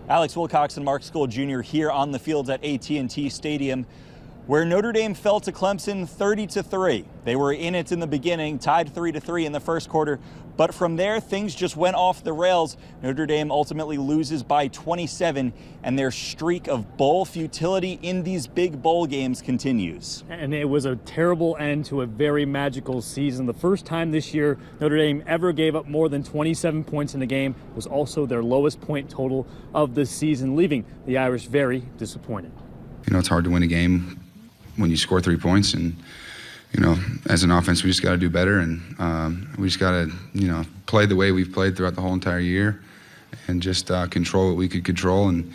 Alex Wilcox and Mark Skol Jr. here on the fields at AT&T Stadium, where Notre Dame fell to Clemson 30-3. They were in it in the beginning, tied 3-3 in the first quarter, but from there things just went off the rails. Notre Dame ultimately loses by 27, and their streak of bowl futility in these big bowl games continues. And it was a terrible end to a very magical season. The first time this year Notre Dame ever gave up more than 27 points in a game was also their lowest point total of the season, leaving the Irish very disappointed. You know, it's hard to win a game when you score 3 points, and you know, as an offense, we just got to do better, and we just got to, you know, play the way we've played throughout the whole entire year, and just control what we could control. And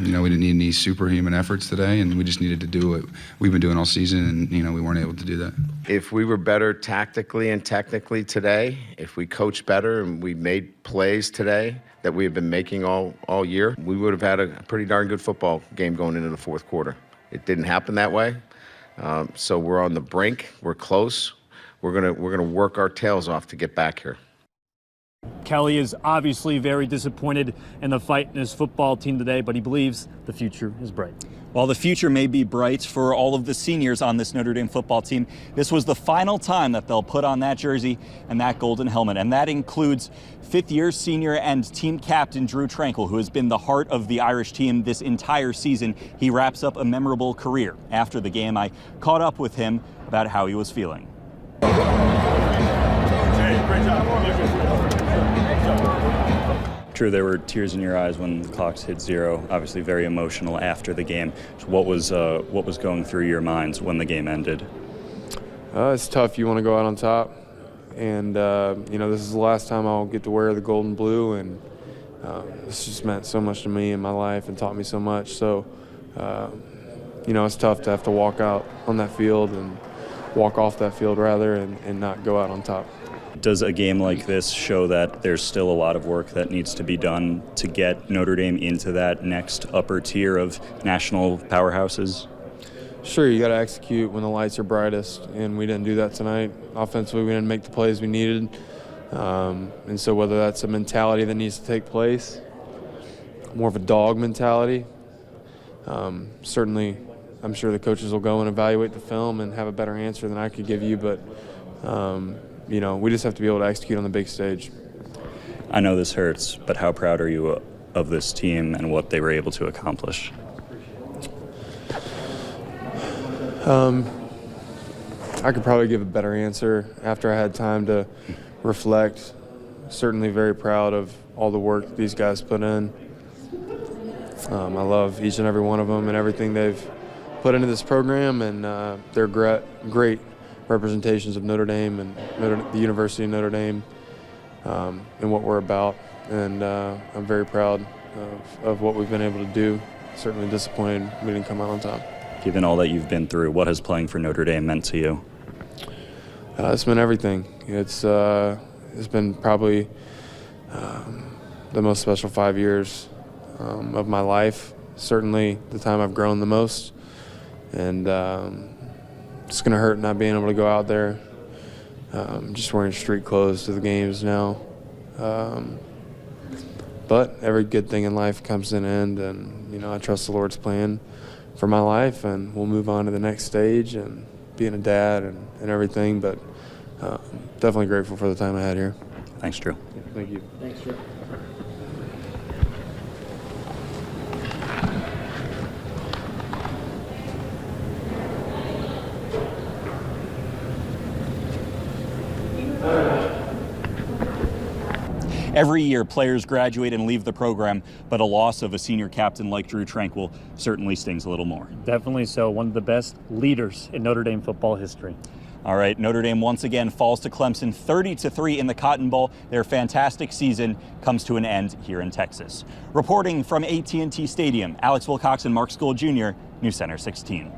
you know, we didn't need any superhuman efforts today, and we just needed to do what we've been doing all season, and you know, we weren't able to do that. If we were better tactically and technically today, if we coached better and we made plays today that we have been making all year, we would have had a pretty darn good football game going into the fourth quarter. It didn't happen that way, so we're on the brink. We're close. We're gonna work our tails off to get back here. Kelly is obviously very disappointed in the fight in his football team today, but he believes the future is bright. While the future may be bright for all of the seniors on this Notre Dame football team, this was the final time that they'll put on that jersey and that golden helmet. And that includes fifth-year senior and team captain Drue Tranquill, who has been the heart of the Irish team this entire season. He wraps up a memorable career. After the game, I caught up with him about how he was feeling. Great job. Drue, there were tears in your eyes when the clocks hit zero. Obviously very emotional after the game. So what was going through your minds when the game ended? It's tough. You want to go out on top, and you know, this is the last time I'll get to wear the gold and blue, and this just meant so much to me in my life and taught me so much. So you know, it's tough to have to walk out on that field and walk off that field rather, and not go out on top. Does a game like this show that there's still a lot of work that needs to be done to get Notre Dame into that next upper tier of national powerhouses? Sure, you got to execute when the lights are brightest, and we didn't do that tonight. Offensively, we didn't make the plays we needed, and so whether that's a mentality that needs to take place, more of a dog mentality, certainly I'm sure the coaches will go and evaluate the film and have a better answer than I could give you, but you know, we just have to be able to execute on the big stage. I know this hurts, but how proud are you of this team and what they were able to accomplish? I could probably give a better answer after I had time to reflect. Certainly very proud of all the work these guys put in. I love each and every one of them and everything they've put into this program, and they're great representations of Notre Dame and the University of Notre Dame and what we're about. And I'm very proud of what we've been able to do. Certainly disappointed we didn't come out on top. Given all that you've been through, what has playing for Notre Dame meant to you? It's been everything. It's been probably the most special 5 years of my life. Certainly the time I've grown the most. And it's going to hurt not being able to go out there. Just wearing street clothes to the games now. But every good thing in life comes to an end, and you know, I trust the Lord's plan for my life, and we'll move on to the next stage and being a dad and everything. But definitely grateful for the time I had here. Thanks, Drue. Thank you. Thanks, Drue. Every year, players graduate and leave the program, but a loss of a senior captain like Drue Tranquill certainly stings a little more. Definitely so. One of the best leaders in Notre Dame football history. All right, Notre Dame once again falls to Clemson 30-3 in the Cotton Bowl. Their fantastic season comes to an end here in Texas. Reporting from AT&T Stadium, Alex Wilcox and Mark Skol Jr., Newscenter 16.